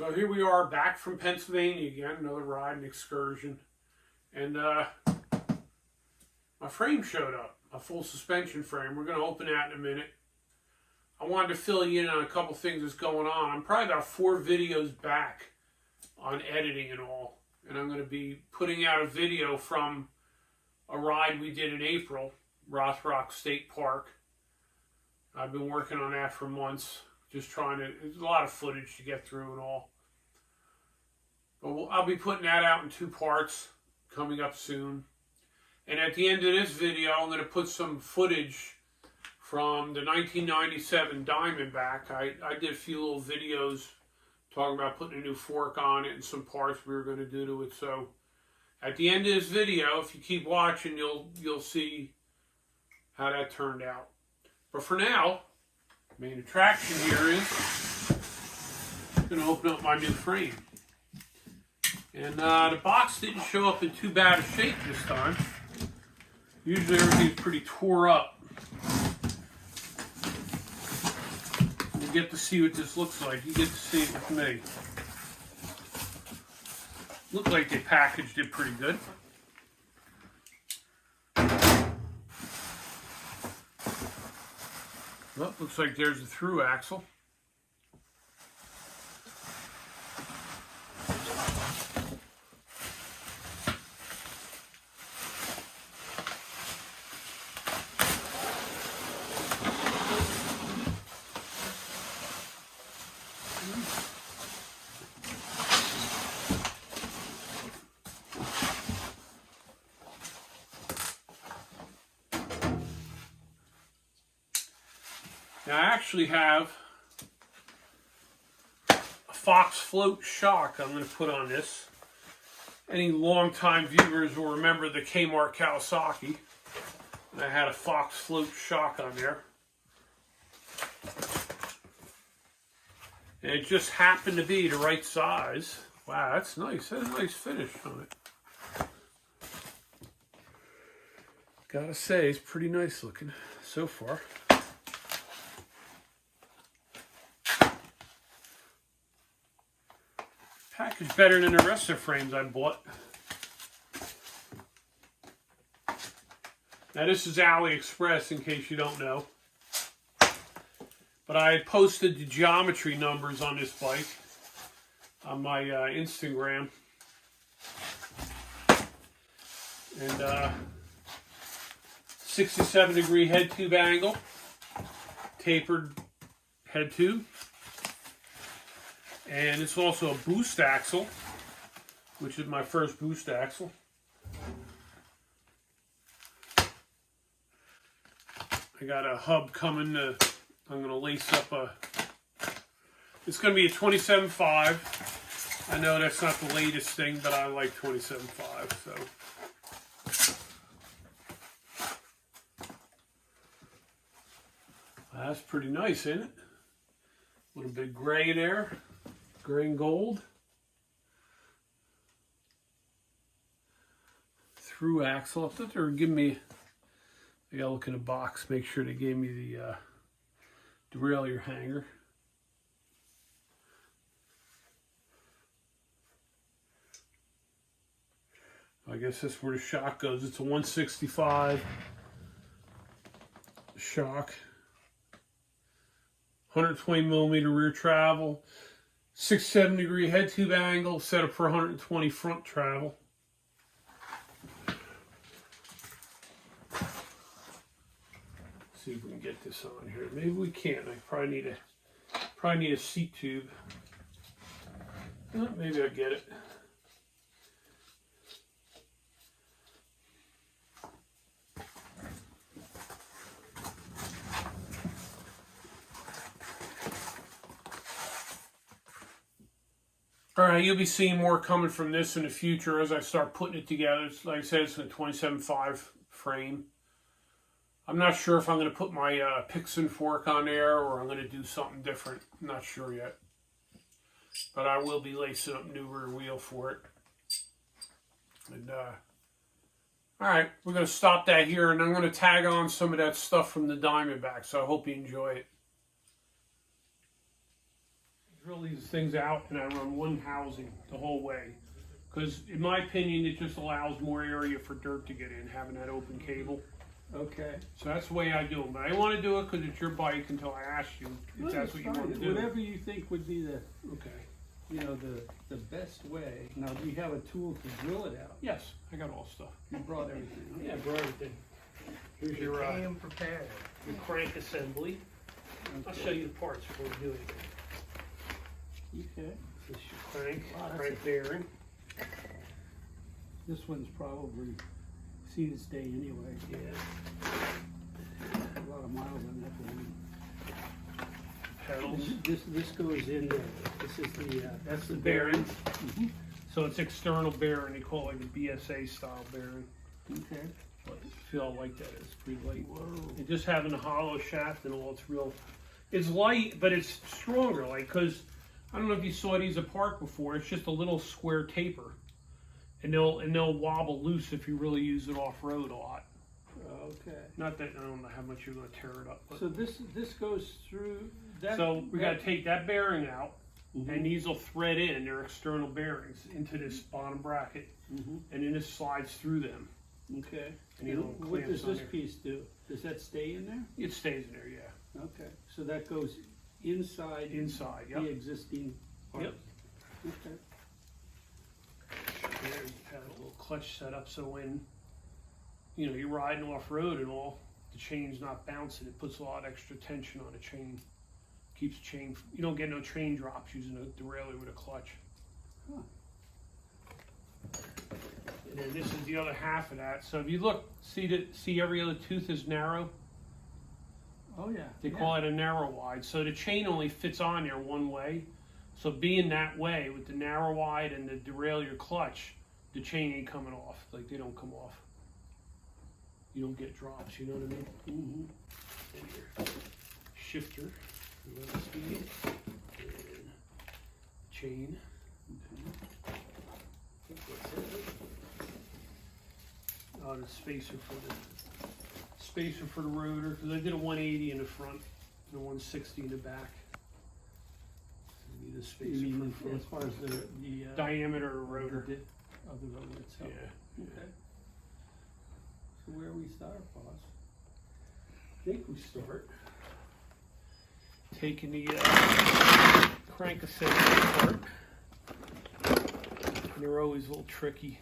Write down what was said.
So here we are back from Pennsylvania again, another ride and excursion. And my frame showed up, a full suspension frame. We're going to open that in a minute. I wanted to fill you in on a couple things that's going on. I'm probably about 4 videos back on editing and all. And I'm going to be putting out a video from a ride we did in April, Rothrock State Park. I've been working on that for months. Just trying to, there's a lot of footage to get through and all. But I'll be putting that out in 2 parts coming up soon. And at the end of this video, I'm going to put some footage from the 1997 Diamondback. I did a few little videos talking about putting a new fork on it and some parts we were going to do to it. So at the end of this video, if you keep watching, you'll see how that turned out. But for now, main attraction here is I'm going to open up my new frame. And the box didn't show up in too bad a shape this time. Usually everything's pretty tore up. You get to see what this looks like. You get to see it with me. Looked like they packaged it pretty good. Well, looks like there's a through axle. Now I actually have a Fox float shock I'm going to put on this. Any long-time viewers will remember the Kmart Kawasaki. And I had a Fox float shock on there. And it just happened to be the right size. Wow, that's nice. That's a nice finish on it. Gotta say, it's pretty nice looking so far. Packaged better than the rest of the frames I bought. Now this is AliExpress in case you don't know. But I had posted the geometry numbers on this bike on my Instagram. And 67-degree head tube angle, tapered head tube. And it's also a boost axle, which is my first boost axle. I got a hub coming to, I'm going to lace up it's going to be a 27.5. I know that's not the latest thing, but I like 27.5, so. That's pretty nice, isn't it? A little bit gray there. Gray and gold. Through axle. I thought they were giving me, I gotta look in the box, make sure they gave me the derailleur hanger. I guess that's where the shock goes. It's a 165 shock. 120 millimeter rear travel. 67-degree head tube angle, set up for 120 front travel. See if we can get this on here. Maybe we can't. I probably need a seat tube. Maybe I'll get it. All right, you'll be seeing more coming from this in the future as I start putting it together. Like I said, it's a 27.5 frame. I'm not sure if I'm going to put my Pixon fork on there or I'm going to do something different. I'm not sure yet. But I will be lacing up new rear wheel for it. And all right, we're going to stop that here, and I'm going to tag on some of that stuff from the Diamondback, so I hope you enjoy it. Drill these things out and I run one housing the whole way. Because in my opinion, it just allows more area for dirt to get in, having that open cable. Okay. So that's the way I do them. But I didn't want to do it because it's your bike until I asked you if that's what you want to do. Whatever you think would be the, Okay. you know, the best way. Now, do you have a tool to drill it out? Yes, I got all stuff. You brought everything. Huh? Yeah, I brought everything. Here's your prepared. crank assembly. Okay. I'll show you the parts before we do anything. Okay. This is your crank, Wow, that's crank bearing. This one's probably seen its day anyway. Yeah. A lot of miles on that thing. Pedals. This goes in there. This is the That's the bearing. So it's external bearing. They call it like a BSA style bearing. Okay. But I feel like that is pretty light. Whoa. And just having a hollow shaft and all, it's real. It's light, but it's stronger. Like, cause I don't know if you saw these apart before. It's just a little square taper, and they'll wobble loose if you really use it off road a lot. Okay. Not that I don't know how much you're gonna tear it up. But. So this goes through that. So we gotta take that bearing out, Mhm. and these will thread in. They're external bearings into this bottom bracket, Mhm. and then this slides through them. Okay. And you don't What clamps does on this there. piece do? Does that stay in there? It stays in there, yeah. Okay. So that goes inside Inside, the yep. existing part. Yep. Okay. There you have a little clutch set up so when you're riding off road and all, the chain's not bouncing. It puts a lot of extra tension on the chain. Keeps the chain. You don't get no chain drops using a derailleur with a clutch. Huh. And then this is the other half of that. So if you look, see every other tooth is narrow. Oh yeah. They call it a narrow wide. So the chain only fits on there one way. So being that way with the narrow wide and the derailleur clutch, the chain ain't coming off. Like they don't come off. You don't get drops, you know what I mean? Mm-hmm. And your shifter, level speed, and chain. Oh, the spacer for the rotor, because I did a 180 in the front and a 160 in the back. So need a spacer You mean for the as far as the diameter of the rotor. of the rotor itself? Yeah. Okay. So where we start, boss? I think we start taking the crank assembly apart. And they're always a little tricky.